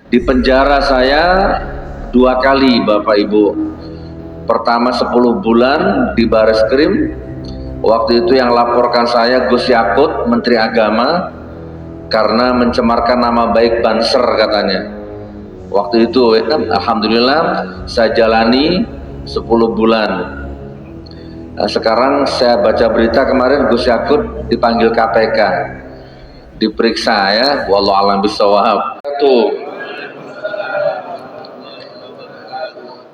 Di penjara saya 2 kali Bapak Ibu. Pertama 10 bulan di Bareskrim. Waktu itu yang laporkan saya Gus Yakut, Menteri Agama, karena mencemarkan nama baik Banser katanya. Waktu itu alhamdulillah saya jalani 10 bulan. Nah, sekarang saya baca berita kemarin Gus Yakut dipanggil KPK, diperiksa ya, wallahu a'lam bishawab.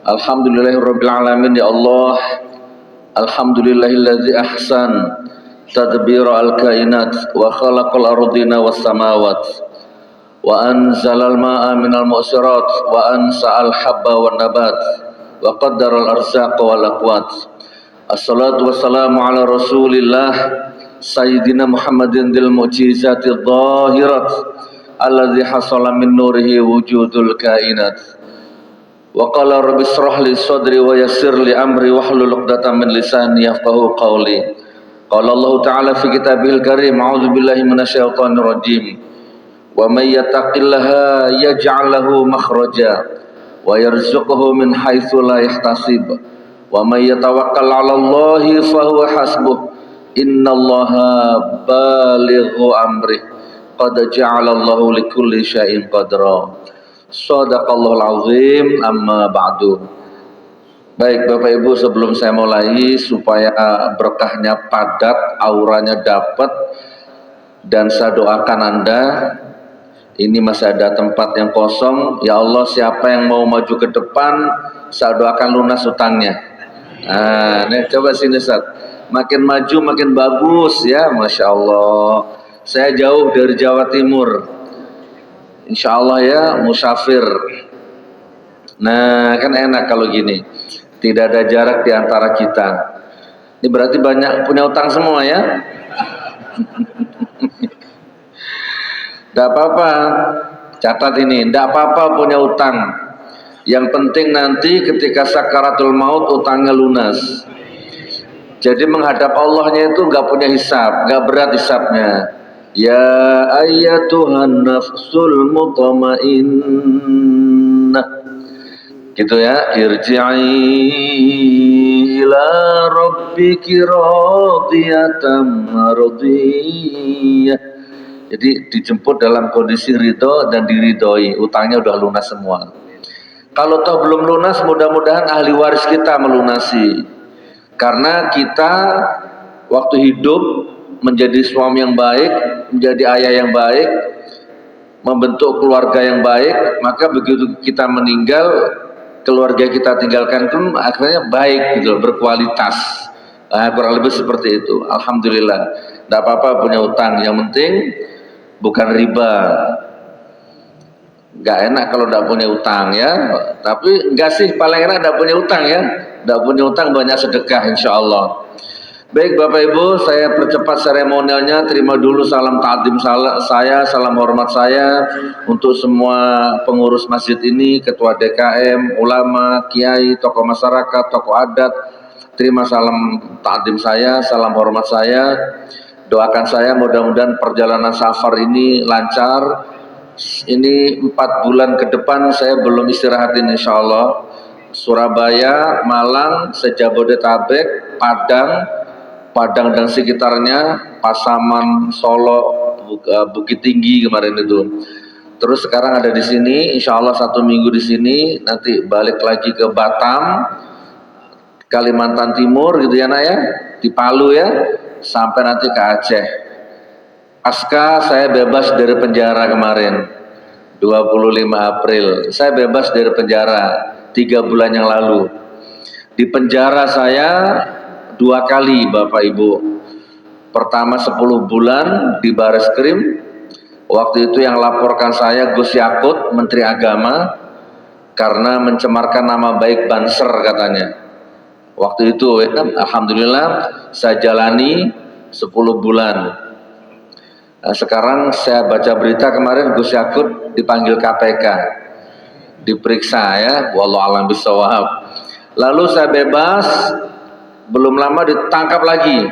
Alhamdulillahirabbil alamin, ya Allah. Alhamdulillahilladzi ahsan tadbira al-kainat wa khalaqal ardina was samawat wa anzalal ma'a minal mu'sirat wa ansa'al habba wan nabat wa qaddaral arzaqa wal aqwat. Assalatu wassalamu ala Rasulillah Sayyidina Muhammadin dil mu'jizati dhahirat alladzi hasala min nurihi wujudul kainat. Wa qala rabbi shrah li sadri wa yassir li amri wahlul 'uqdatam min lisani yafqahu qawli. Qala Allah Ta'ala fi kitabihil karim, a'udzu billahi minasyaitonir rajim. Wa may yattaqillaha yaj'al lahu makhraja wa yarzuqhu min haitsu la yahtasib. Wa may yatawakkal 'ala Allahi fa huwa hasbuh. Innallaha balighu amrih. Qad ja'ala Allahu likulli syai'in qadra. Shadaqallahul azim, amma ba'du. Baik Bapak Ibu, sebelum saya mulai, supaya berkahnya padat, auranya dapat, dan saya doakan Anda, ini masih ada tempat yang kosong. Ya Allah, siapa yang mau maju ke depan, saya doakan lunas utangnya. Nah, nih coba sini Ustaz. Makin maju makin bagus ya, Masya Allah. Saya jauh dari Jawa Timur, insya Allah ya, musafir. Nah kan enak kalau gini, tidak ada jarak di antara kita. Ini berarti banyak punya utang semua ya. Tidak apa-apa, catat ini, tidak apa-apa punya utang. Yang penting nanti ketika sakaratul maut utangnya lunas. Jadi menghadap Allahnya itu nggak punya hisab, nggak berat hisabnya. Ya ayyatuhan nafsul mutmainnah, gitu ya, irji'i ila rabbiki radiyatan mardiyah. Jadi dijemput dalam kondisi ridho dan diridhoi, utangnya udah lunas semua. Kalau toh belum lunas, mudah-mudahan ahli waris kita melunasi. Karena kita waktu hidup menjadi suami yang baik, menjadi ayah yang baik, membentuk keluarga yang baik, maka begitu kita meninggal, keluarga kita tinggalkan pun akhirnya baik gitu, berkualitas. Kurang lebih seperti itu. Alhamdulillah. Tidak apa-apa punya utang, yang penting bukan riba. Gak enak kalau tidak punya utang ya, tapi enggak sih, paling enak tidak punya utang ya. Tidak punya utang banyak sedekah insya Allah. Baik Bapak Ibu, saya percepat seremonialnya. Terima dulu salam ta'zim saya, salam hormat saya untuk semua pengurus masjid ini, ketua DKM, ulama, kiai, tokoh masyarakat, tokoh adat. Terima salam ta'zim saya, salam hormat saya. Doakan saya mudah-mudahan perjalanan safar ini lancar. Ini 4 bulan ke depan saya belum istirahatin insya Allah. Surabaya, Malang, sejabodetabek, Padang dan sekitarnya, Pasaman, Solo, Bukit Tinggi kemarin itu. Terus sekarang ada di sini, insya Allah 1 minggu di sini, nanti balik lagi ke Batam, Kalimantan Timur gitu ya nak ya, di Palu ya, sampai nanti ke Aceh. Pasca saya bebas dari penjara kemarin, 25 April, saya bebas dari penjara 3 bulan yang lalu. Di penjara saya 2 kali Bapak Ibu. Pertama 10 bulan di Bareskrim. Waktu itu yang laporkan saya Gus Yakut, Menteri Agama, karena mencemarkan nama baik Banser katanya. Waktu itu alhamdulillah saya jalani 10 bulan. Nah, sekarang saya baca berita kemarin Gus Yakut dipanggil KPK, diperiksa ya, wallahu a'lam bishawab. Lalu saya bebas. Belum lama ditangkap lagi,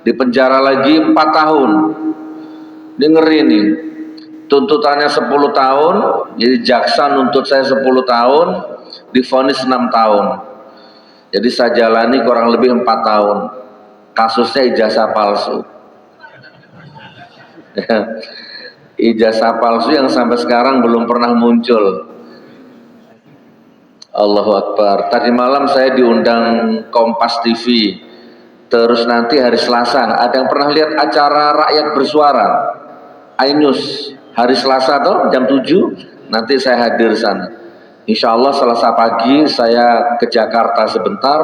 di penjara lagi 4 tahun. Ini ngeri nih. tuntutannya 10 tahun, jadi jaksa nuntut saya 10 tahun, divonis 6 tahun. Jadi saya jalani kurang lebih 4 tahun. Kasusnya ijazah palsu. Ijazah palsu yang sampai sekarang belum pernah muncul. Allahu Akbar. Tadi malam saya diundang Kompas TV. Terus nanti hari Selasa, ada yang pernah lihat acara Rakyat Bersuara? iNews hari Selasa tuh jam 7, nanti saya hadir sana. Insya Allah Selasa pagi saya ke Jakarta sebentar,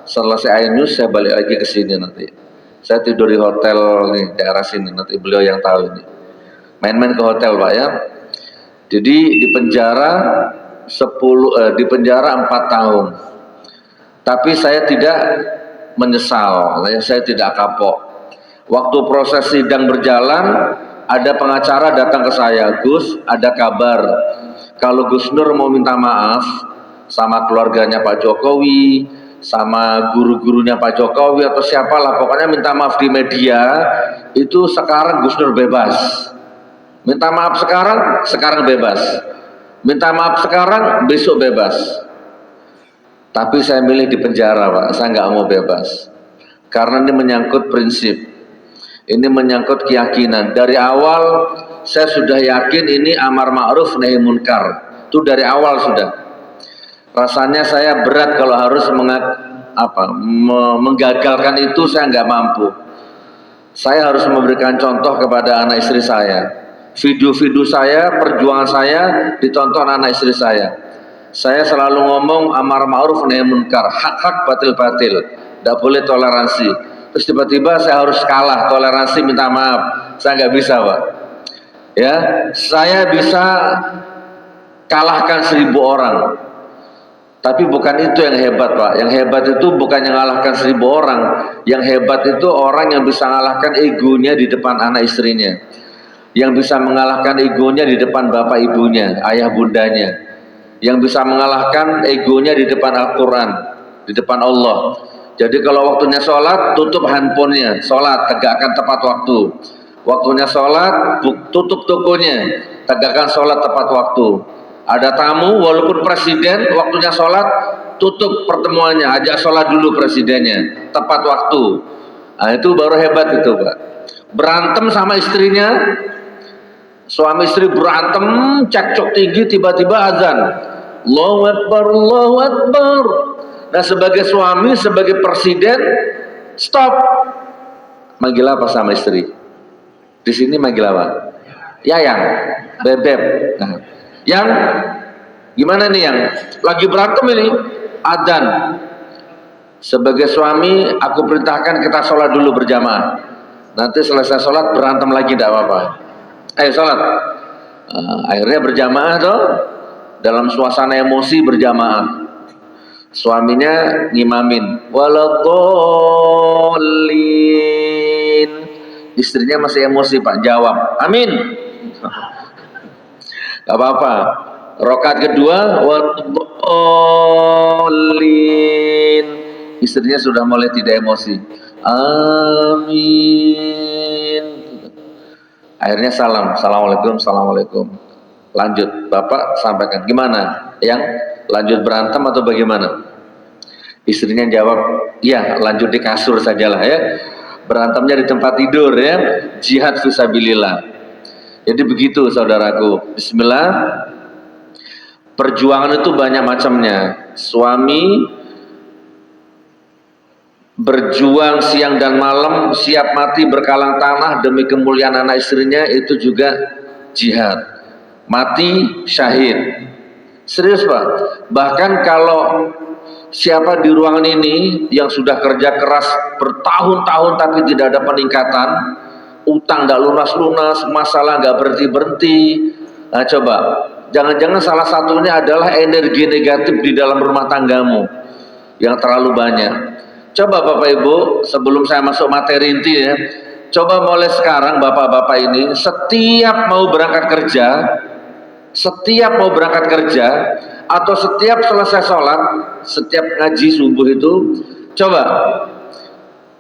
selesai iNews saya balik lagi ke sini nanti. Saya tidur di hotel nih daerah sini, nanti beliau yang tahu ini. Main-main ke hotel Pak ya. Jadi di penjara 4 tahun. Tapi saya tidak menyesal, saya tidak kapok. Waktu proses sidang berjalan, ada pengacara datang ke saya, Gus, ada kabar kalau Gus Nur mau minta maaf sama keluarganya Pak Jokowi, sama guru-gurunya Pak Jokowi atau siapalah, pokoknya minta maaf di media, itu sekarang Gus Nur bebas. Minta maaf sekarang bebas. Minta maaf sekarang, besok bebas. Tapi saya milih di penjara Pak, saya nggak mau bebas. Karena ini menyangkut prinsip. Ini menyangkut keyakinan. Dari awal saya sudah yakin ini amar ma'ruf nahi munkar. Itu dari awal sudah. Rasanya saya berat kalau harus menggagalkan itu, saya nggak mampu. Saya harus memberikan contoh kepada anak istri saya. Video-video saya, perjuangan saya ditonton anak istri saya. Saya selalu ngomong amar ma'ruf nahi munkar, hak-hak batil-batil, tidak boleh toleransi. Terus tiba-tiba saya harus kalah toleransi minta maaf, saya nggak bisa Pak. Ya, saya bisa kalahkan 1000 orang, tapi bukan itu yang hebat Pak. Yang hebat itu bukan yang kalahkan 1000 orang, yang hebat itu orang yang bisa mengalahkan egonya di depan anak istrinya, yang bisa mengalahkan egonya di depan bapak ibunya, ayah bundanya, yang bisa mengalahkan egonya di depan Al-Quran, di depan Allah. Jadi kalau waktunya sholat, tutup handphonenya, sholat, tegakkan tepat waktu. Waktunya sholat, tutup tokonya, tegakkan sholat tepat waktu. Ada tamu, walaupun presiden, waktunya sholat, tutup pertemuannya, ajak sholat dulu presidennya, tepat waktu. Nah, itu baru hebat itu Pak. Berantem sama istrinya, suami istri berantem, cekcok tinggi, tiba-tiba azan, Allahu Akbar, Allahu Akbar. Nah sebagai suami, sebagai presiden, stop. Manggil apa sama istri? Di sini manggil apa? Yayang, bebek. Nah, yang gimana nih yang lagi berantem ini? Adzan. Sebagai suami, aku perintahkan kita sholat dulu berjamaah. Nanti selesai sholat berantem lagi, tidak apa-apa. Ayo sholat. Akhirnya berjamaah toh, dalam suasana emosi berjamaah. Suaminya ngimamin, waladhdallin. Istrinya masih emosi Pak, jawab, amin. Gak apa-apa. Rakaat kedua, waladhdallin. Istrinya sudah mulai tidak emosi, amin. Akhirnya salam, assalamualaikum, assalamualaikum. Lanjut, Bapak sampaikan, gimana? Yang lanjut berantem atau bagaimana? Istrinya jawab, iya lanjut di kasur sajalah ya. Berantemnya di tempat tidur ya. Jihad fisabilillah. Jadi begitu saudaraku. Bismillah. Perjuangan itu banyak macamnya. Suami berjuang siang dan malam, siap mati berkalang tanah demi kemuliaan anak istrinya, itu juga jihad. Mati syahid. Serius Pak. Bahkan kalau siapa di ruangan ini yang sudah kerja keras bertahun-tahun tapi tidak ada peningkatan, utang tidak lunas-lunas, masalah nggak berhenti-berhenti. Nah coba, jangan-jangan salah satunya adalah energi negatif di dalam rumah tanggamu yang terlalu banyak. Coba Bapak Ibu, sebelum saya masuk materi inti ya, coba mulai sekarang bapak-bapak ini setiap mau berangkat kerja atau setiap selesai sholat, setiap ngaji subuh itu, coba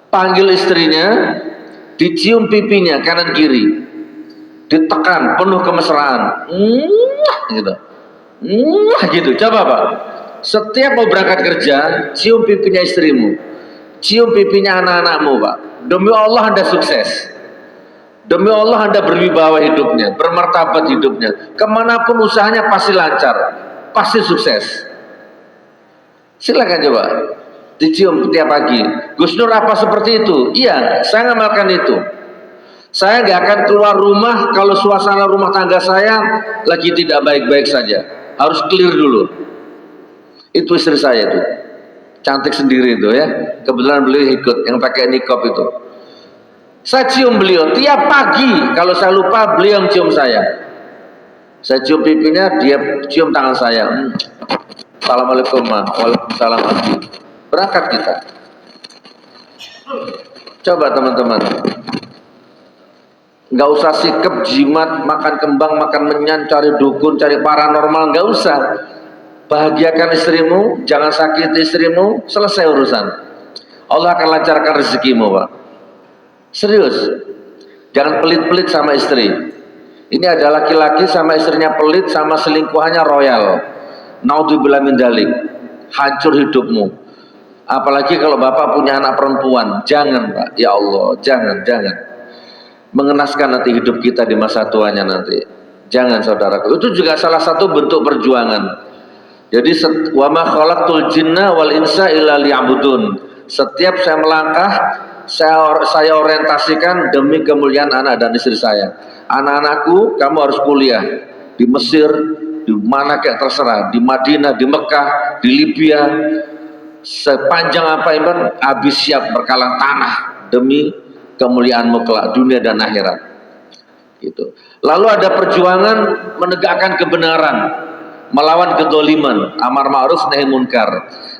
panggil istrinya, dicium pipinya kanan kiri, ditekan penuh kemesraan, gitu, gitu. Coba Pak, setiap mau berangkat kerja, cium pipinya istrimu, cium pipinya anak-anakmu Pak. Demi Allah Anda sukses. Demi Allah Anda berwibawa hidupnya, bermartabat hidupnya. Kemanapun usahanya pasti lancar, pasti sukses. Silakan coba dicium tiap pagi. Gus Nur apa seperti itu? Iya, saya ngamalkan itu. Saya nggak akan keluar rumah kalau suasana rumah tangga saya lagi tidak baik-baik saja. Harus clear dulu. Itu istri saya tuh, cantik sendiri itu ya. Kebetulan beliau ikut yang pakai niqab itu. Saya cium beliau tiap pagi. Kalau saya lupa, beliau yang cium saya. Saya cium pipinya, dia cium tangan saya. Assalamualaikum ma. Waalaikumsalam abdi. Berangkat kita. Coba teman-teman, nggak usah sikap jimat, makan kembang, makan menyan, cari dukun, cari paranormal, nggak usah. Bahagiakan istrimu, jangan sakiti istrimu, selesai urusan. Allah akan lancarkan rezekimu Pak. Serius, jangan pelit-pelit sama istri. Ini ada laki-laki sama istrinya pelit, sama selingkuhannya royal. Naudzubillah min dzalik. Hancur hidupmu. Apalagi kalau bapak punya anak perempuan. Jangan Pak, ya Allah, jangan. Mengenaskan nanti hidup kita di masa tuanya nanti. Jangan saudaraku. Itu juga salah satu bentuk perjuangan. Jadi wa ma khalaqtul jinna wal insa illa liya'budun. Setiap saya melangkah, saya orientasikan demi kemuliaan anak dan istri saya. Anak-anakku, kamu harus kuliah di Mesir, di mana kayak terserah, di Madinah, di Mekah, di Libya, sepanjang apa iman, habis siap berkalang tanah demi kemuliaanmu kelak dunia dan akhirat. Gitu. Lalu ada perjuangan menegakkan kebenaran, melawan kedoliman, amar ma'ruf nahi munkar.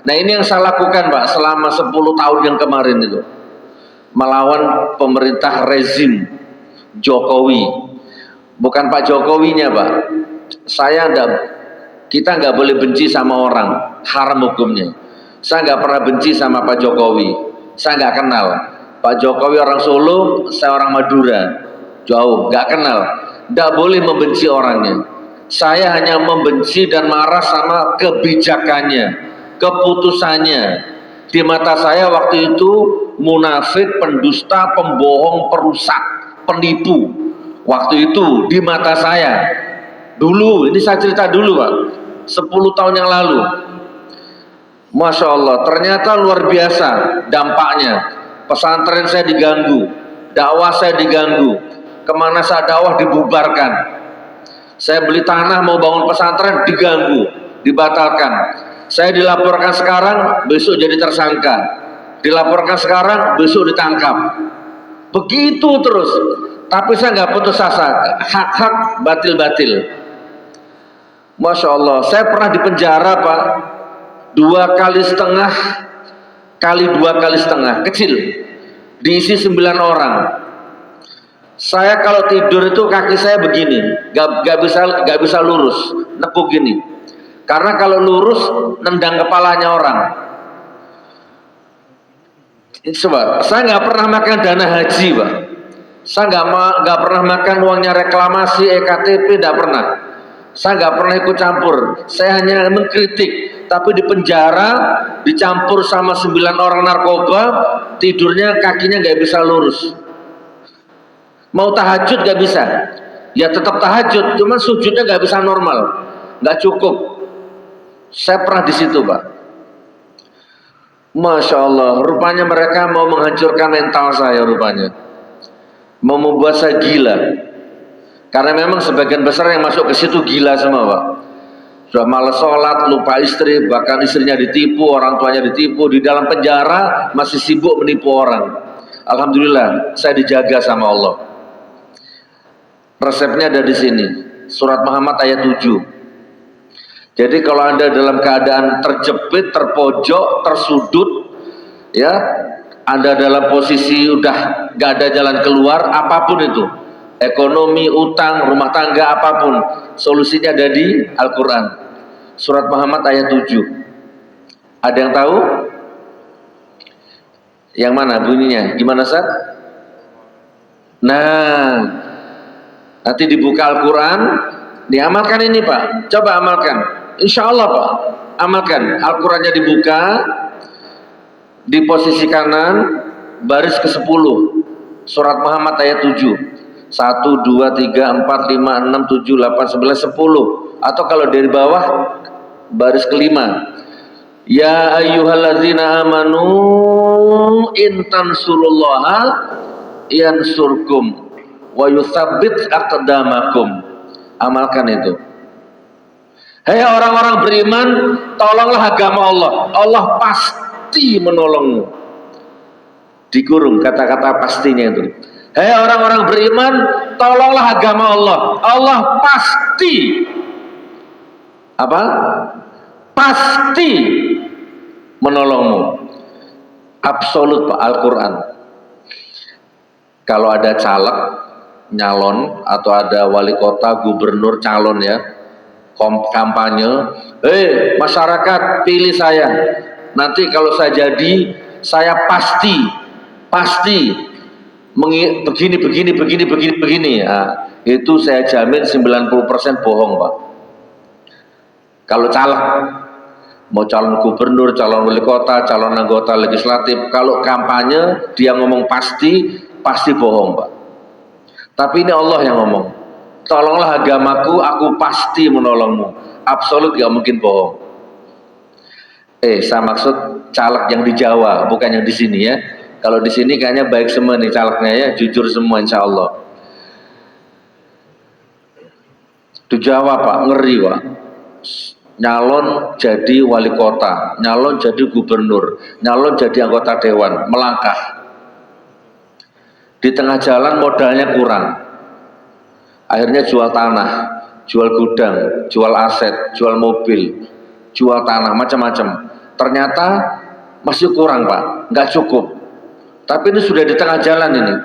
Nah ini yang saya lakukan Pak selama 10 tahun yang kemarin itu, melawan pemerintah rezim Jokowi. Bukan Pak Jokowinya Pak. Kita nggak boleh benci sama orang, haram hukumnya. Saya nggak pernah benci sama Pak Jokowi. Saya nggak kenal. Pak Jokowi orang Solo, saya orang Madura, jauh, nggak kenal. Nggak boleh membenci orangnya. Saya hanya membenci dan marah sama kebijakannya, keputusannya. Di mata saya waktu itu munafik, pendusta, pembohong, perusak, penipu. Waktu itu di mata saya. Dulu, ini saya cerita dulu Pak, 10 tahun yang lalu. Masya Allah, ternyata luar biasa dampaknya. Pesantren saya diganggu, dakwah saya diganggu, kemana saya dakwah dibubarkan. Saya beli tanah mau bangun pesantren diganggu, dibatalkan. Saya dilaporkan sekarang, besok jadi tersangka. Dilaporkan sekarang, besok ditangkap. Begitu terus. Tapi saya nggak putus asa, hak-hak batil-batil. Masya Allah, saya pernah di penjara Pak, 2,5 kali 2,5, kecil, diisi 9 orang. Saya kalau tidur itu kaki saya begini, gak bisa lurus, nekuk gini. Karena kalau lurus nendang kepalanya orang. Sebab saya nggak pernah makan dana haji, Pak. Saya nggak pernah makan uangnya reklamasi, EKTP, nggak pernah. Saya nggak pernah ikut campur. Saya hanya mengkritik. Tapi di penjara dicampur sama 9 orang narkoba, tidurnya kakinya nggak bisa lurus. Mau tahajud gak bisa, ya tetap tahajud, cuman sujudnya gak bisa normal, gak cukup. Saya pernah di situ Pak. Masya Allah, rupanya mereka mau menghancurkan mental saya, rupanya mau membuat saya gila. Karena memang sebagian besar yang masuk ke situ gila semua Pak. Sudah malas sholat, lupa istri, bahkan istrinya ditipu, orang tuanya ditipu, di dalam penjara masih sibuk menipu orang. Alhamdulillah, saya dijaga sama Allah. Resepnya ada di sini, surat Muhammad ayat 7. Jadi kalau Anda dalam keadaan terjepit, terpojok, tersudut, ya, Anda dalam posisi udah gak ada jalan keluar, apapun itu, ekonomi, utang, rumah tangga, apapun, solusinya ada di Al-Quran. Surat Muhammad ayat 7. Ada yang tahu? Yang mana bunyinya? Gimana Ustaz? Nah, Nanti dibuka Al-Quran, diamalkan ini Pak, coba amalkan. Insya Allah Pak, amalkan. Al-Qurannya dibuka, di posisi kanan, baris ke-10, surat Muhammad ayat 7. 1, 2, 3, 4, 5, 6, 7, 8, 9, 10. Atau kalau dari bawah, baris kelima. Ya ayyuhalladzina amanu in tansurullaha yansurkum wa yutsabbit aqdamakum. Amalkan itu. Hei orang-orang beriman, tolonglah agama Allah. Allah pasti menolongmu. Dikurung kata-kata pastinya itu. Hei orang-orang beriman, tolonglah agama Allah. Allah pasti apa? Pasti menolongmu. Absolut Pak, Al-Quran. Kalau ada caleg, nyalon, atau ada wali kota, gubernur, calon ya, kampanye, masyarakat pilih saya. Nanti kalau saya jadi, saya pasti begini. Nah, itu saya jamin 90% bohong Pak. Kalau caleg, mau calon gubernur, calon wali kota, calon anggota legislatif, kalau kampanye dia ngomong pasti bohong Pak. Tapi ini Allah yang ngomong, tolonglah agamaku, aku pasti menolongmu. Absolut gak mungkin bohong. Saya maksud caleg yang di Jawa, bukan yang di sini ya. Kalau di sini kayaknya baik semua nih calegnya ya, jujur semua insya Allah. Di Jawa Pak, ngeri Pak. Nyalon jadi wali kota, nyalon jadi gubernur, nyalon jadi anggota dewan, melangkah. Di tengah jalan modalnya kurang, akhirnya jual tanah, jual gudang, jual aset, jual mobil, jual tanah, macam-macam. Ternyata masih kurang Pak, nggak cukup. Tapi ini sudah di tengah jalan ini.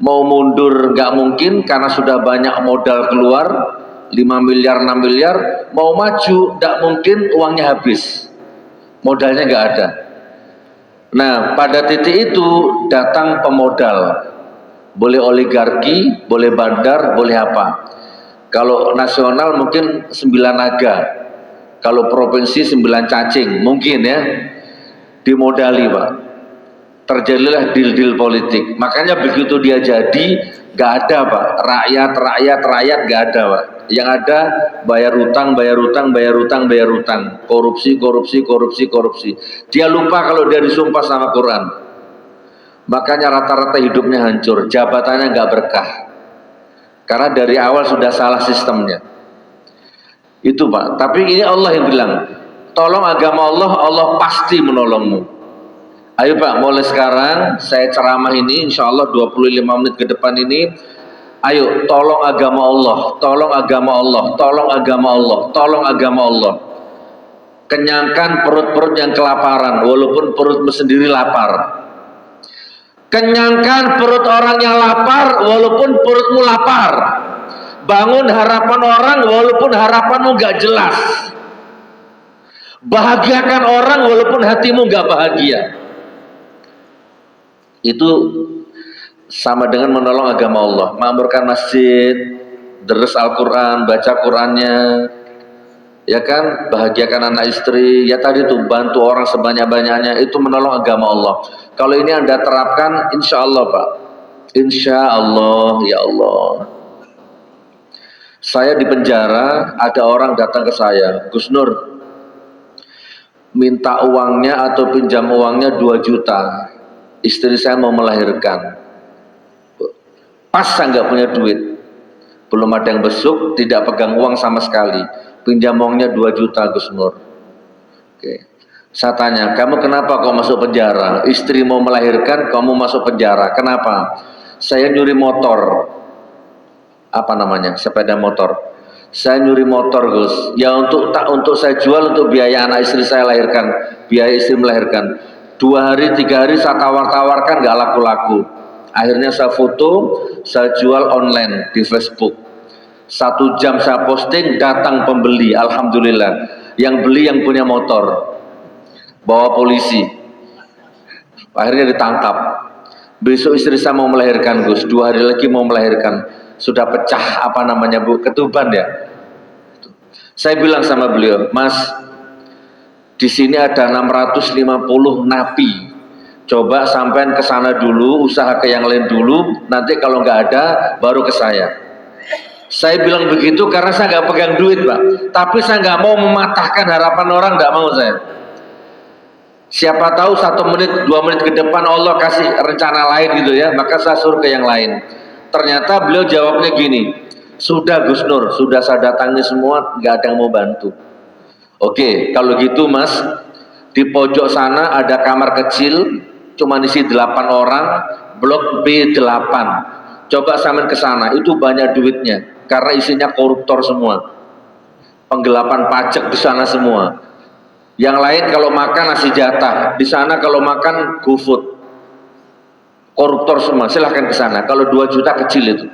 Mau mundur nggak mungkin karena sudah banyak modal keluar, 5 miliar, 6 miliar, mau maju nggak mungkin, uangnya habis, modalnya nggak ada. Nah pada titik itu datang pemodal, boleh oligarki, boleh bandar, boleh apa. Kalau nasional mungkin 9 naga, kalau provinsi 9 cacing mungkin ya, dimodali Pak. Terjadilah deal-deal politik. Makanya begitu dia jadi, gak ada Pak, rakyat gak ada Pak. Yang ada bayar utang, korupsi. Dia lupa kalau dia disumpah sama Quran. Makanya rata-rata hidupnya hancur, jabatannya gak berkah. Karena dari awal sudah salah sistemnya. Itu Pak. Tapi ini Allah yang bilang, tolong agama Allah, Allah pasti menolongmu. Ayo Pak, mulai sekarang saya ceramah ini insya Allah 25 menit ke depan ini, ayo tolong agama Allah, tolong agama Allah, tolong agama Allah, tolong agama Allah. Kenyangkan perut-perut yang kelaparan walaupun perutmu sendiri lapar. Kenyangkan perut orang yang lapar walaupun perutmu lapar. Bangun harapan orang walaupun harapanmu gak jelas. Bahagiakan orang walaupun hatimu gak bahagia. Itu sama dengan menolong agama Allah. Makmurkan masjid, deres Al-Quran, baca Qurannya, ya kan, bahagiakan anak istri, ya tadi tuh bantu orang sebanyak-banyaknya, itu menolong agama Allah. Kalau ini Anda terapkan, insya Allah Pak, insya Allah, ya Allah. Saya di penjara, ada orang datang ke saya, Gus Nur, minta uangnya atau pinjam uangnya 2 juta. Istri saya mau melahirkan, pas saya nggak punya duit, belum ada yang besuk, tidak pegang uang sama sekali, pinjam uangnya 2 juta Gus Nur. Oke. Saya tanya, kamu kenapa kau masuk penjara? Istri mau melahirkan, kamu masuk penjara, kenapa? Saya nyuri motor, apa namanya, sepeda motor. Saya nyuri motor Gus, ya untuk saya jual untuk biaya anak istri saya lahirkan, biaya istri melahirkan. 2 hari 3 hari saya tawar-tawarkan gak laku-laku. Akhirnya saya foto, saya jual online di Facebook. 1 jam saya posting, datang pembeli, alhamdulillah. Yang beli yang punya motor, bawa polisi. Akhirnya ditangkap. Besok istri saya mau melahirkan Gus, 2 hari lagi mau melahirkan. sudah pecah apa namanya Bu, ketuban ya. Saya bilang sama beliau, Mas, di sini ada 650 napi. Coba sampean ke sana dulu, usaha ke yang lain dulu, nanti kalau nggak ada baru ke saya. Saya bilang begitu karena saya nggak pegang duit Pak, tapi saya nggak mau mematahkan harapan orang, nggak mau saya. Siapa tahu 1 menit 2 menit ke depan Allah kasih rencana lain gitu ya, maka saya suruh ke yang lain. Ternyata beliau jawabnya gini, sudah Gus Nur, sudah saya datangi semua, nggak ada yang mau bantu. Oke, kalau gitu Mas, di pojok sana ada kamar kecil, cuma isi 8 orang, blok B8. Coba sampean ke sana, itu banyak duitnya, karena isinya koruptor semua, penggelapan pajak di sana semua. Yang lain kalau makan nasi jatah, di sana kalau makan GoFood, koruptor semua. Silahkan ke sana. Kalau 2 juta kecil itu.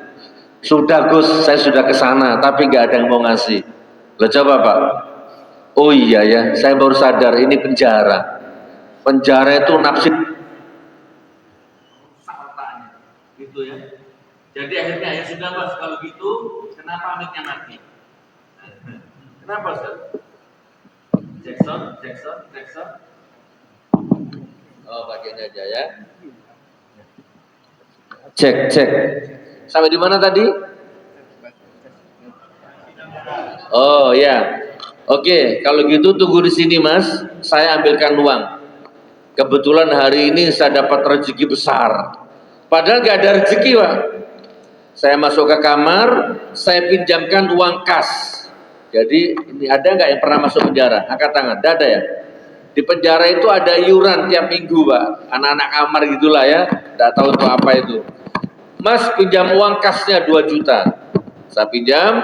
Sudah Gus, saya sudah ke sana, tapi nggak ada yang mau ngasih. Lo coba Pak. Oh iya ya, saya baru sadar ini penjara. Penjara itu nafsi gitu ya. Jadi akhirnya ya sudah Mas, kalau gitu kenapa mic-nya mati? Kenapa Ustaz? Jackson. Oh, bagian aja ya. Cek. Sampai di mana tadi? Oh ya. Oke, kalau gitu tunggu di sini Mas. Saya ambilkan uang. Kebetulan hari ini saya dapat rezeki besar. Padahal gak ada rezeki Pak. Saya masuk ke kamar, saya pinjamkan uang kas. Jadi ini ada nggak yang pernah masuk penjara? Angkat tangan. Tidak ada ya? Di penjara itu ada iuran tiap minggu Pak. Anak-anak kamar gitulah ya. Tidak tahu itu apa itu. Mas pinjam uang kasnya 2 juta. Saya pinjam,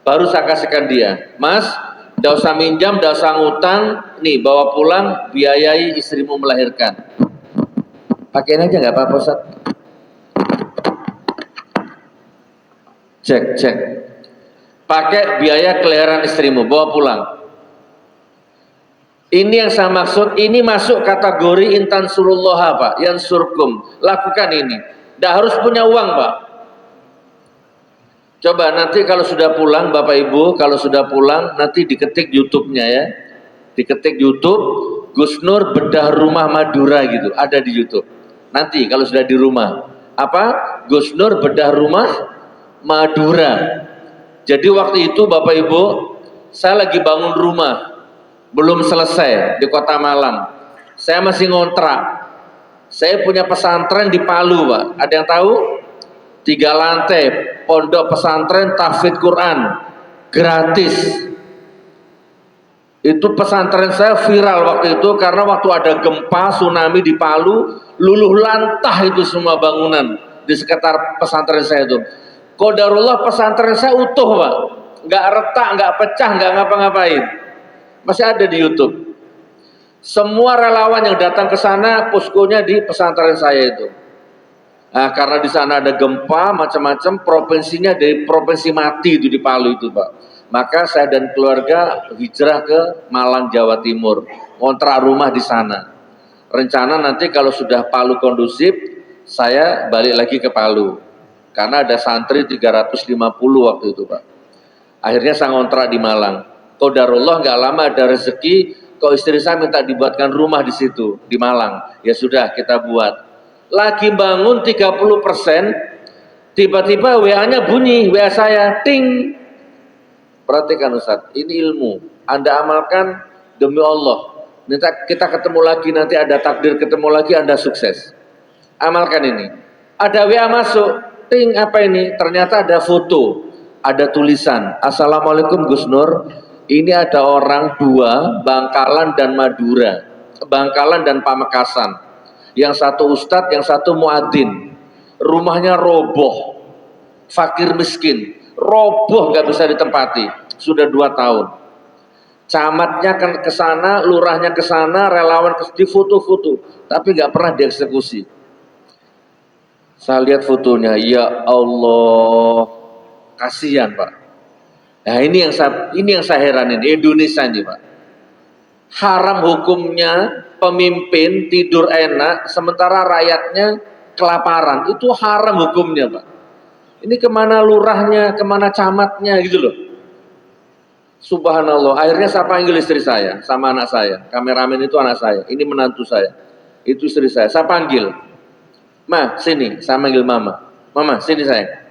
baru saya kasihkan dia. Mas, tidak usah minjam, tidak usah ngutang. Nih bawa pulang, biayai istrimu melahirkan. Pakein aja nggak apa-apa Ustaz. Cek. Pakai biaya kelahiran istrimu, bawa pulang. Ini yang saya maksud, ini masuk kategori intan surullah Pak, yang surkum. Lakukan ini. Tidak harus punya uang Pak. Coba nanti kalau sudah pulang Bapak Ibu, kalau sudah pulang nanti diketik YouTube-nya ya. Diketik YouTube, Gus Nur bedah rumah Madura gitu, ada di YouTube. Nanti kalau sudah di rumah, apa? Gus Nur bedah rumah Madura. Jadi waktu itu Bapak Ibu, saya lagi bangun rumah, belum selesai di Kota Malang. Saya masih ngontrak. Saya punya pesantren di Palu Pak. Ada yang tahu? 3 lantai, pondok pesantren tahfidz Quran, gratis. Itu pesantren saya viral waktu itu karena waktu ada gempa tsunami di Palu, luluh lantah itu semua bangunan di sekitar pesantren saya itu. Qadarullah pesantren saya utuh Pak, nggak retak, nggak pecah, nggak ngapa-ngapain, masih ada di YouTube. Semua relawan yang datang ke sana poskonya di pesantren saya itu. Nah, karena di sana ada gempa macam-macam, provinsinya dari provinsi mati itu di Palu itu Pak. Maka saya dan keluarga hijrah ke Malang Jawa Timur, ngontrak rumah di sana. Rencana nanti kalau sudah Palu kondusif, saya balik lagi ke Palu. Karena ada santri 350 waktu itu Pak. Akhirnya saya ngontrak di Malang. Qadarullah nggak lama ada rezeki, kok istri saya minta dibuatkan rumah di situ, di Malang. Ya sudah kita buat. Lagi bangun 30%, tiba-tiba WA-nya bunyi, WA saya, ting. Perhatikan Ustaz, ini ilmu. Anda amalkan demi Allah. Minta kita ketemu lagi, nanti ada takdir ketemu lagi, Anda sukses. Amalkan ini. Ada WA masuk, ting, apa ini? Ternyata ada foto, ada tulisan, Assalamualaikum Gus Nur, ini ada orang 2, Bangkalan dan Madura, Bangkalan dan Pamekasan, yang satu ustadz, yang satu muadzin, rumahnya roboh, fakir miskin, roboh nggak bisa ditempati, sudah 2 tahun. Camatnya kan ke sana, lurahnya ke sana, relawan di foto-foto, tapi nggak pernah dieksekusi. Saya lihat fotonya, ya Allah, kasihan Pak. Nah ini yang saya heranin, Indonesia ini Pak. Haram hukumnya pemimpin tidur enak, sementara rakyatnya kelaparan. Itu haram hukumnya Pak. Ini kemana lurahnya, kemana camatnya gitu loh. Subhanallah, akhirnya saya panggil istri saya sama anak saya. Kameramen itu anak saya, ini menantu saya. Itu istri saya panggil. Ma, sini, saya manggil mama. Mama, sini sayang.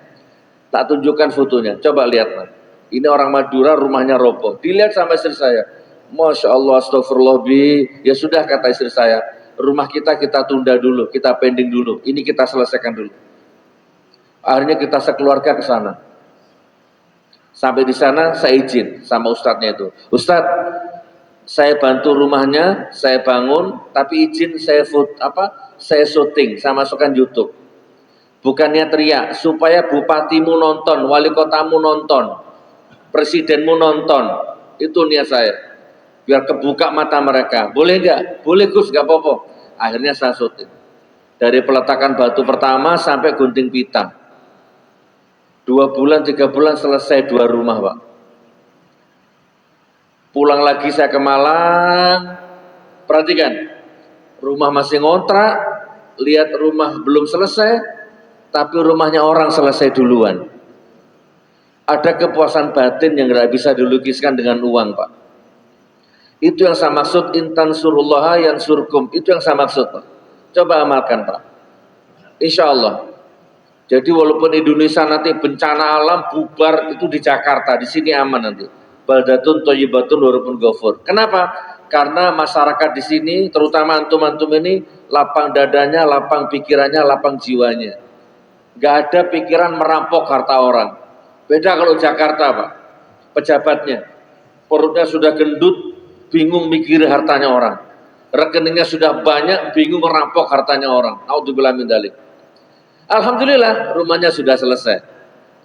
Tak tunjukkan fotonya, coba lihat Ma. Ini orang Madura, rumahnya roboh. Dilihat sama istri saya. Masya Allah, astagfirullah bi. Ya sudah kata istri saya, rumah kita tunda dulu, kita pending dulu. Ini kita selesaikan dulu. Akhirnya kita sekeluarga ke sana. Sampai di sana saya izin sama ustadznya itu. Ustadz, saya bantu rumahnya, saya bangun, tapi izin saya syuting, saya masukkan YouTube. Bukannya teriak, supaya bupatimu nonton, wali kotamu nonton, presidenmu nonton. Itu niat saya. Biar kebuka mata mereka. Boleh nggak? Boleh Gus, nggak apa-apa. Akhirnya saya syuting. Dari peletakan batu pertama sampai gunting pita. 2 bulan, 3 bulan selesai 2 rumah Pak. Pulang lagi saya ke Malang, perhatikan, rumah masih ngontrak, lihat rumah belum selesai, tapi rumahnya orang selesai duluan. Ada kepuasan batin yang tidak bisa dilukiskan dengan uang Pak. Itu yang saya maksud, intan surullah yang surkum, itu yang saya maksud Pak. Coba amalkan Pak, insya Allah. Jadi walaupun Indonesia nanti bencana alam bubar, itu di Jakarta, di sini aman nanti. Baldatun thayyibatun wa rabbun ghafur. Kenapa? Karena masyarakat di sini, terutama antum-antum ini, lapang dadanya, lapang pikirannya, lapang jiwanya. Gak ada pikiran merampok harta orang. Beda kalau Jakarta Pak, pejabatnya, perutnya sudah gendut, bingung mikir hartanya orang. Rekeningnya sudah banyak, bingung merampok hartanya orang. Naudzubillah min dzalik. Alhamdulillah rumahnya sudah selesai.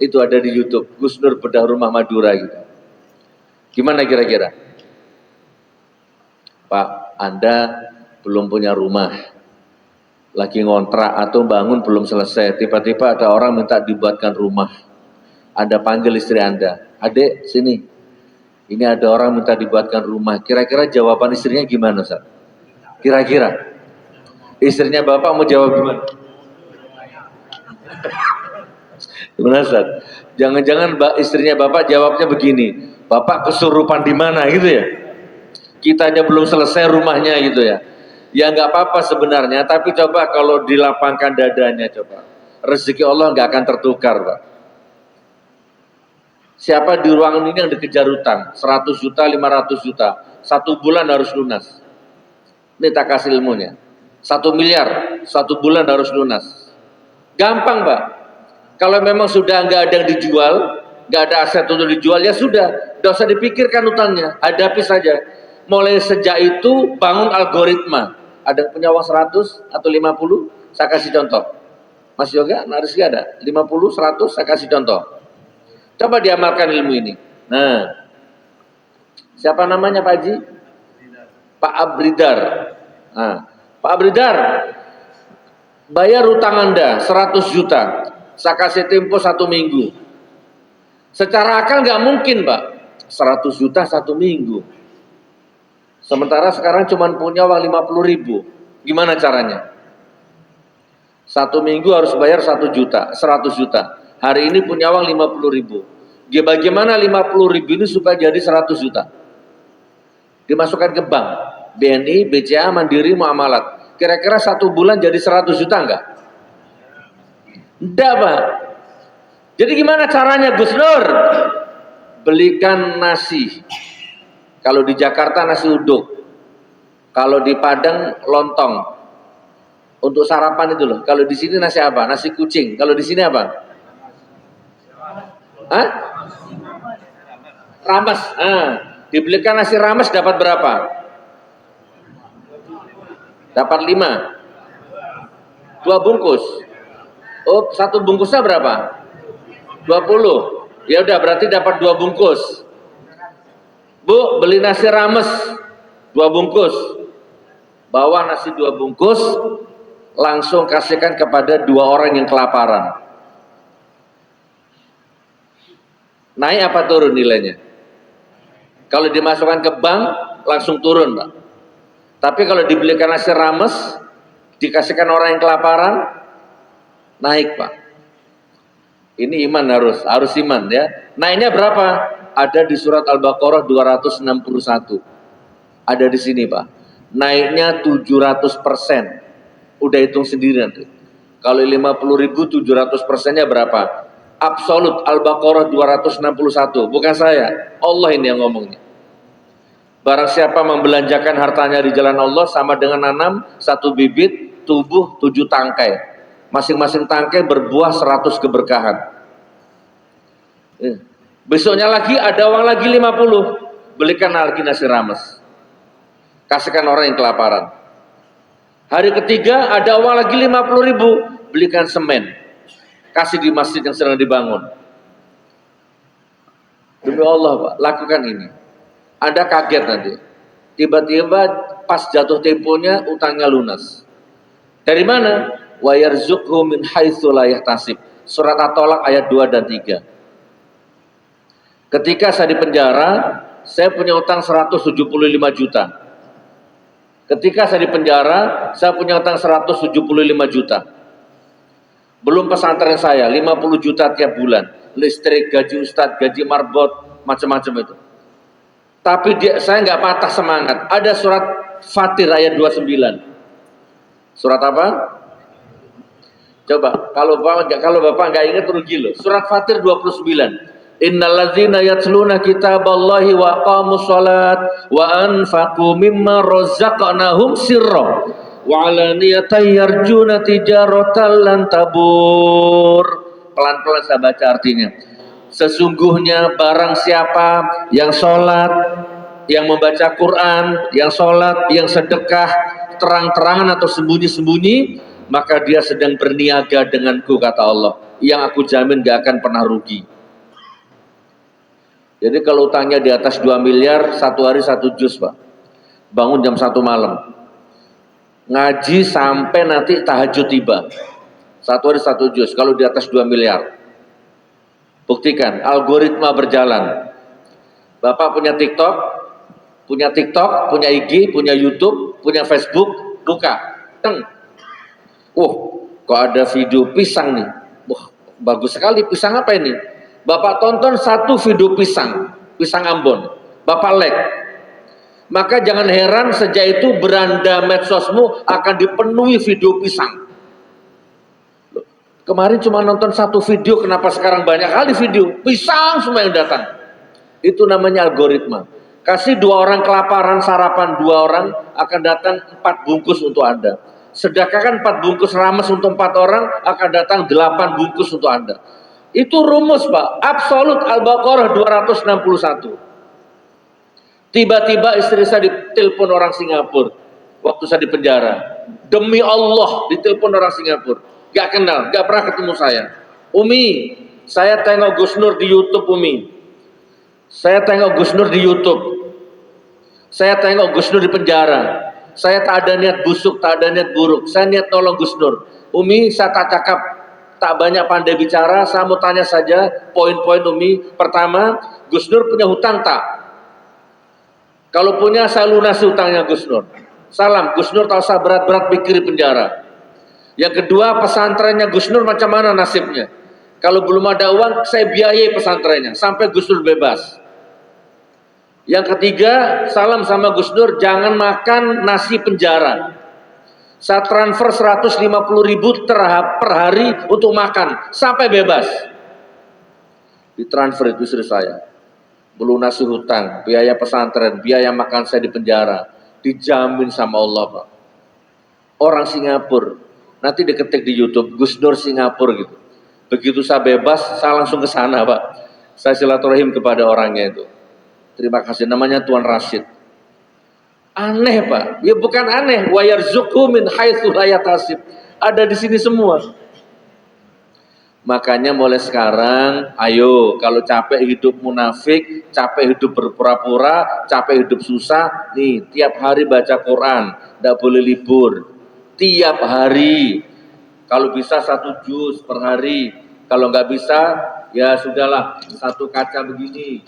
Itu ada di YouTube, Gus Nur bedah rumah Madura gitu. Gimana kira-kira? Pak, Anda belum punya rumah, lagi ngontrak atau bangun belum selesai, tiba-tiba ada orang minta dibuatkan rumah. Anda panggil istri Anda, adek sini, ini ada orang minta dibuatkan rumah. Kira-kira jawaban istrinya gimana Ustaz? Kira-kira istrinya Bapak mau jawab gimana? Gimana Ustaz? Jangan-jangan istrinya Bapak jawabnya begini, Bapak kesurupan di mana gitu ya? Kitanya belum selesai rumahnya gitu ya. Ya nggak apa-apa sebenarnya, tapi coba kalau dilapangkan dadanya coba. Rezeki Allah nggak akan tertukar Pak. Siapa di ruangan ini yang dikejar utang 100 juta, 500 juta, 1 bulan harus lunas. Ini tak kasih ilmunya. 1 miliar 1 bulan harus lunas. Gampang Pak. Kalau memang sudah nggak ada yang dijual, nggak ada aset untuk dijual, ya sudah, nggak usah dipikirkan utangnya, hadapi saja. Mulai sejak itu bangun algoritma. Ada yang punya uang 100 atau 50, saya kasih contoh. Mas Yoga, Rizky ada 50, 100, saya kasih contoh. Coba diamalkan ilmu ini. Nah, siapa namanya Pak Haji? Pak Abridar. Nah, Pak Abridar, bayar utang Anda 100 juta. Saya kasih tempo 1 minggu. Secara akal nggak mungkin Pak, 100 juta 1 minggu. Sementara sekarang cuma punya uang 50 ribu. Gimana caranya? 1 minggu harus bayar 1 juta, 100 juta. Hari ini punya uang 50 ribu. Bagaimana 50 ribu ini supaya jadi 100 juta? Dimasukkan ke bank, BNI, BCA, Mandiri, Muamalat. Kira-kira 1 bulan jadi 100 juta enggak? Enggak Pak. Jadi gimana caranya Gus Nur? Belikan nasi. Kalau di Jakarta nasi uduk. Kalau di Padang lontong. Untuk sarapan itu loh. Kalau di sini nasi apa? Nasi kucing. Kalau di sini apa? Hah? Rames. Dibelikan nasi rames dapat berapa? Dapat 5. 2 bungkus. Oh, 1 bungkusnya berapa? 20. Ya udah berarti dapat 2 bungkus. Bu, beli nasi rames 2 bungkus. Bawa nasi 2 bungkus, langsung kasihkan kepada 2 orang yang kelaparan. Naik apa turun nilainya? Kalau dimasukkan ke bank, langsung turun Pak. Tapi kalau dibelikan nasi rames, dikasihkan orang yang kelaparan, naik Pak. Ini iman harus iman ya. Naiknya berapa? Ada di surat Al-Baqarah 261. Ada di sini Pak. Naiknya 700%. Udah hitung sendiri nanti. Kalau 50.000 700%-nya berapa? Absolut Al-Baqarah 261. Bukan saya. Allah ini yang ngomongnya. Barang siapa membelanjakan hartanya di jalan Allah sama dengan nanam satu bibit tubuh 7 tangkai. Masing-masing tangkai berbuah 100 keberkahan. Besoknya lagi ada uang lagi 50. Belikan lagi nasi rames. Kasihkan orang yang kelaparan. Hari ketiga ada uang lagi 50.000. Belikan semen. Kasih di masjid yang sedang dibangun. Demi Allah Pak, lakukan ini. Anda kaget nanti. Tiba-tiba pas jatuh temponya utangnya lunas. Dari mana? Wa yarzuqhu min haitsu la yahtasib. Surat At-Tolak ayat 2 dan 3. Ketika saya di penjara, saya punya utang 175 juta. Ketika saya di penjara, saya punya utang 175 juta. Belum pesantren saya, 50 juta tiap bulan. Listrik, gaji ustadz, gaji marbot, macam-macam itu. Tapi saya nggak patah semangat. Ada surat Fatir ayat 29. Surat apa? Coba, kalau Bapak nggak ingat rugi loh. Surat Fatir 29. Innalladzina yatluna kitaballahi wa aqamus shalat wa anfaqu mimma razaqnahum sirra wa alaniyatan yarjuna tijaratan lan tabur. Pelan-pelan saya baca artinya. Sesungguhnya barang siapa yang sholat, yang membaca Quran, yang sholat, yang sedekah terang-terangan atau sembunyi-sembunyi, maka dia sedang berniaga denganku, kata Allah, yang aku jamin gak akan pernah rugi. Jadi kalau utangnya di atas 2 miliar, satu hari 1 juz Pak. Bangun jam 1 malam. Ngaji sampai nanti tahajud tiba. Satu hari 1 juz, kalau di atas 2 miliar. Buktikan, algoritma berjalan. Bapak punya TikTok, punya IG, punya YouTube, punya Facebook, buka. Teng. Kok ada video pisang nih. Wah, bagus sekali, pisang apa ini? Bapak tonton satu video pisang Ambon, Bapak like. Maka jangan heran sejak itu beranda medsosmu akan dipenuhi video pisang. Kemarin cuma nonton satu video, kenapa sekarang banyak kali video pisang semua yang datang? Itu namanya algoritma. Kasih 2 orang kelaparan sarapan, 2 orang akan datang 4 bungkus untuk Anda. Sedekahkan 4 bungkus rames untuk 4 orang, akan datang 8 bungkus untuk Anda. Itu rumus Pak, absolut Al-Baqarah 261. Tiba-tiba istri saya ditelepon orang Singapura waktu saya di penjara. Demi Allah ditelepon orang Singapura. Gak kenal, gak pernah ketemu saya. Umi, saya tengok Gus Nur di YouTube Umi. Saya tengok Gus Nur di YouTube. Saya tengok Gus Nur di penjara. Saya tak ada niat busuk, tak ada niat buruk. Saya niat tolong Gus Nur. Umi, saya tak cakap, tak banyak pandai bicara, saya mau tanya saja poin-poin Umi. Pertama, Gus Nur punya hutang tak? Kalau punya, saya lunasi hutangnya Gus Nur. Salam, Gus Nur tak usah berat-berat pikir di penjara. Yang kedua, pesantrennya Gus Nur macam mana nasibnya? Kalau belum ada uang, saya biayai pesantrennya sampai Gus Nur bebas. Yang ketiga, salam sama Gus Nur, jangan makan nasi penjara. Saya transfer 150.000 per hari untuk makan sampai bebas. Ditransfer itu istri saya. Melunasi hutang, biaya pesantren, biaya makan saya di penjara, dijamin sama Allah Pak. Orang Singapura, nanti diketik di YouTube Gus Nur Singapura gitu. Begitu saya bebas, saya langsung ke sana Pak. Saya silaturahim kepada orangnya itu. Terima kasih, namanya Tuan Rashid. Aneh Pak, ya bukan aneh. Wa yarzuqhu min haitsu la yahtasib. Ada di sini semua. Makanya mulai sekarang, ayo kalau capek hidup munafik, capek hidup berpura-pura, capek hidup susah, nih tiap hari baca Quran, tidak boleh libur. Tiap hari, kalau bisa 1 juz per hari. Kalau nggak bisa, ya sudahlah 1 kaca begini.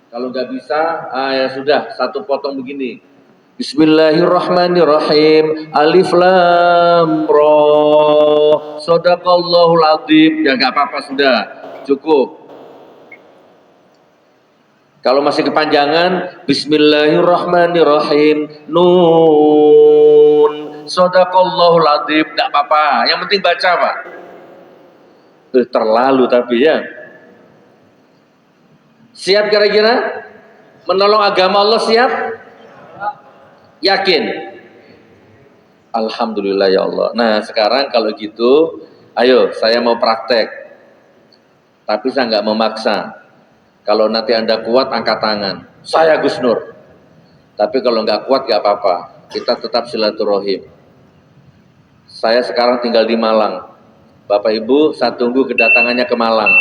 Kalau nggak bisa, ya sudah 1 potong begini. Bismillahirrahmanirrahim. Alif lam ra. Shadaqallahul adzim. Ya nggak apa-apa sudah, cukup. Kalau masih kepanjangan, Bismillahirrahmanirrahim. Nun. Shadaqallahul adzim. Nggak apa-apa. Yang penting baca, Pak. Terlalu tapi ya. Siap kira-kira? Menolong agama Allah siap? Yakin? Alhamdulillah ya Allah. Nah sekarang kalau gitu, ayo saya mau praktek. Tapi saya nggak memaksa. Kalau nanti Anda kuat, angkat tangan. Saya Gus Nur. Tapi kalau nggak kuat, nggak apa-apa. Kita tetap silaturahim. Saya sekarang tinggal di Malang. Bapak Ibu, saya tunggu kedatangannya ke Malang.